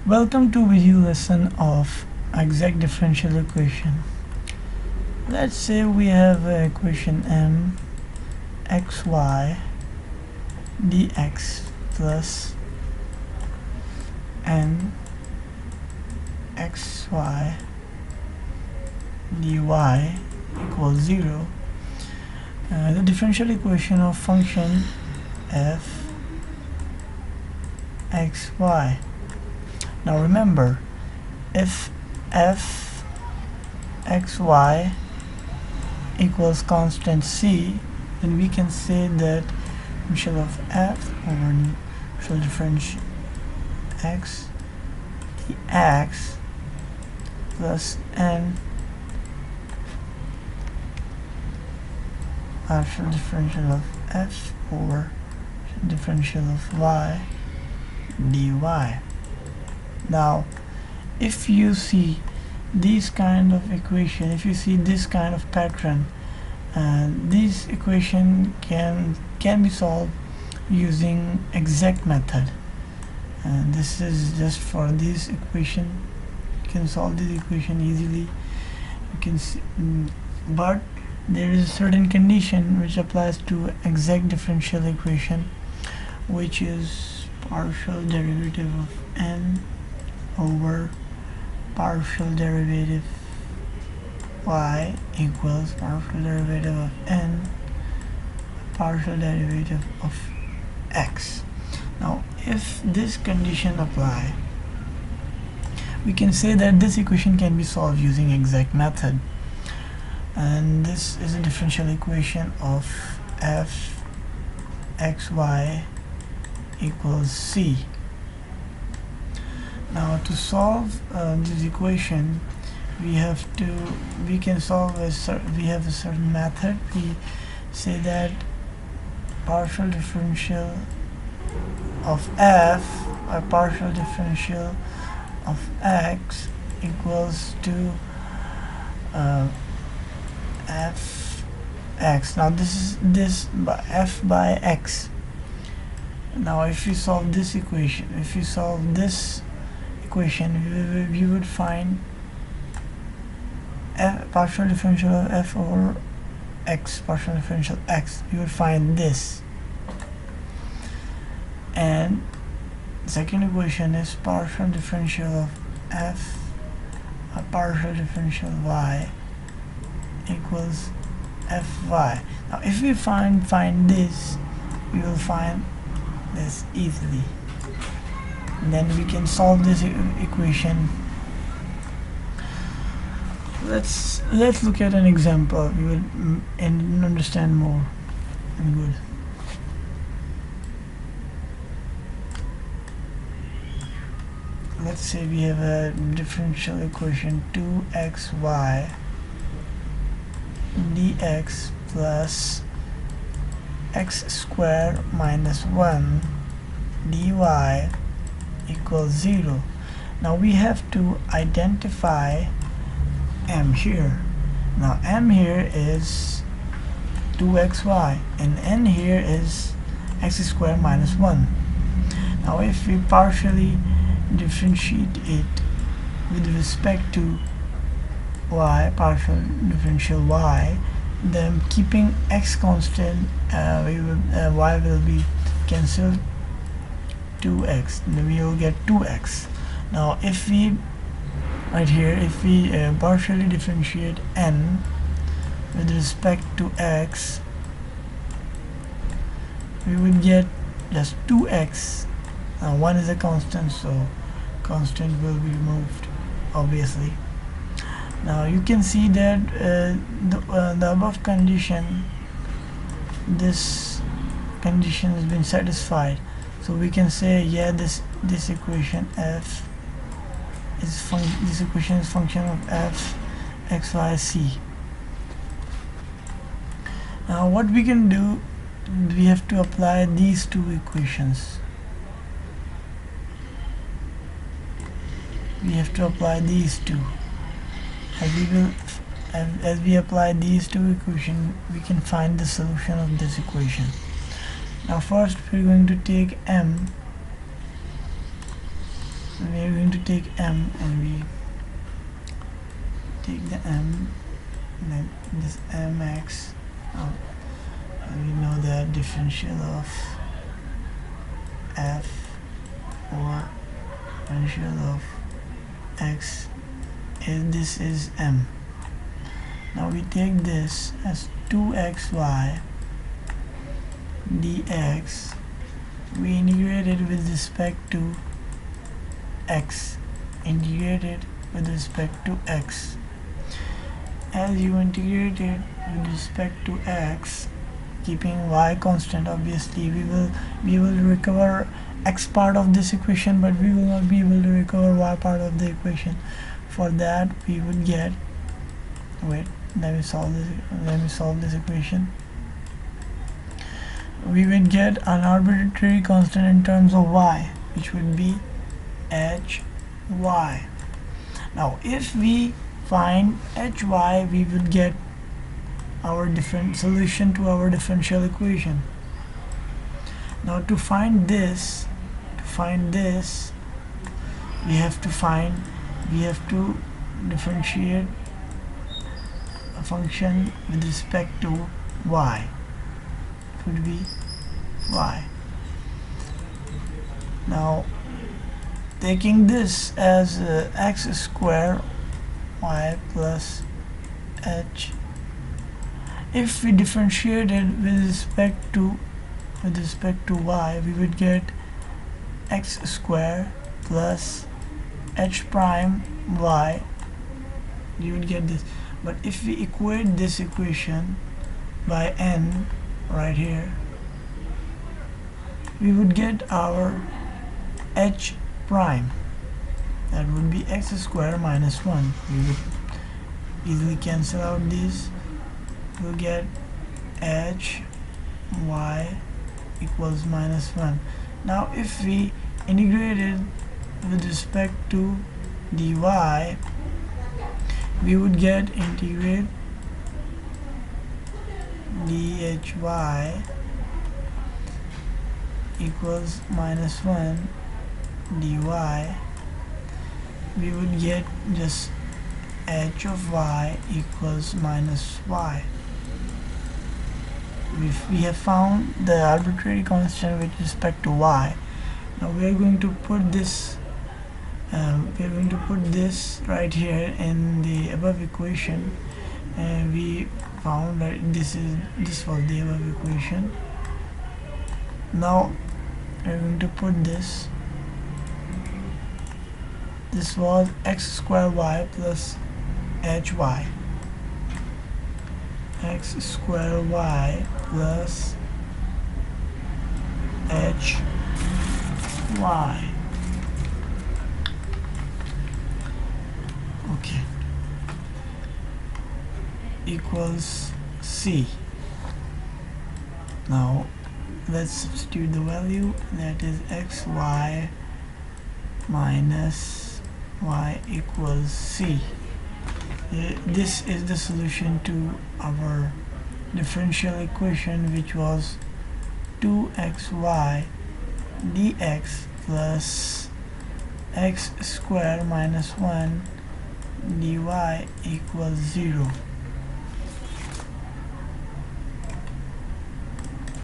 Welcome to video lesson of exact differential equation. Let's say we have an equation m xy dx plus n xy dy equals 0. The differential equation of function f xy. Now remember, if f xy equals constant c, then we can say that differential of f over partial differential x dx plus n partial differential of f over differential of y dy. Now if you see these kind of equation, if you see this kind of pattern, this equation can be solved using exact method, and this is just for this equation. You can solve this equation easily. You can see, but there is a certain condition which applies to exact differential equation, which is partial derivative of n over partial derivative y equals partial derivative of n partial derivative of x. Now if this condition apply, we can say that this equation can be solved using exact method, and this is a differential equation of f xy equals c. Now to solve this equation, we have a certain method. We say that partial differential of f or partial differential of x equals to f x. Now this is by f by x. Now if you solve this equation, we would find partial differential of f over x, partial differential x. We would find this, and the second equation is partial differential of f a partial differential y equals fy. Now if we find this, we will find this easily. And then we can solve this equation. Let's look at an example. You will understand more. Good. Let's say we have a differential equation 2xy dx plus x squared minus 1 dy equals 0. Now we have to identify m here. Now m here is 2xy and n here is x squared minus 1. Now if we partially differentiate it with respect to y, partial differential y, then keeping x constant, y will be cancelled 2x, then we will get 2x. Now if we partially differentiate n with respect to x, we would get just 2x. Now 1 is a constant, so constant will be removed, obviously. Now you can see that the above condition, this condition has been satisfied. So we can say, yeah, this equation f is this equation is function of f x y c. Now what we can do, we have to apply these two equations. We have to apply these two. As we apply these two equations, we can find the solution of this equation. Now first we're going to take m we are going to take m, and we take the m, and then this mx. And we know that differential of f or differential of x is, this is m. Now we take this as 2xy dx. We integrate it with respect to x. Integrate it with respect to x. As you integrate it with respect to x, keeping y constant, obviously we will recover x part of this equation, but we will not be able to recover y part of the equation. For that we would get, wait, let me solve this equation. We would get an arbitrary constant in terms of y, which would be hy. Now if we find hy, we would get our different solution to our differential equation. Now to find this, we have to differentiate a function with respect to y. It would be y. Now taking this as x square y plus h, if we differentiate it with respect to y, we would get x square plus h prime y. You would get this. But if we equate this equation by n right here, we would get our h prime. That would be x square minus 1. We would easily cancel out these. We'll get h y equals minus 1. Now if we integrate it with respect to dy, we would get integrate dhy equals minus 1 dy. We would get just h of y equals minus y. We have found the arbitrary constant with respect to y. Now we are going to put this right here in the above equation, and we found that this was the above equation. Now we are going to put this was x square y plus hy. X square y plus hy. Okay, equals c. Now let's substitute the value, that is xy minus y equals c. This is the solution to our differential equation, which was 2xy dx plus x square minus 1 dy equals 0.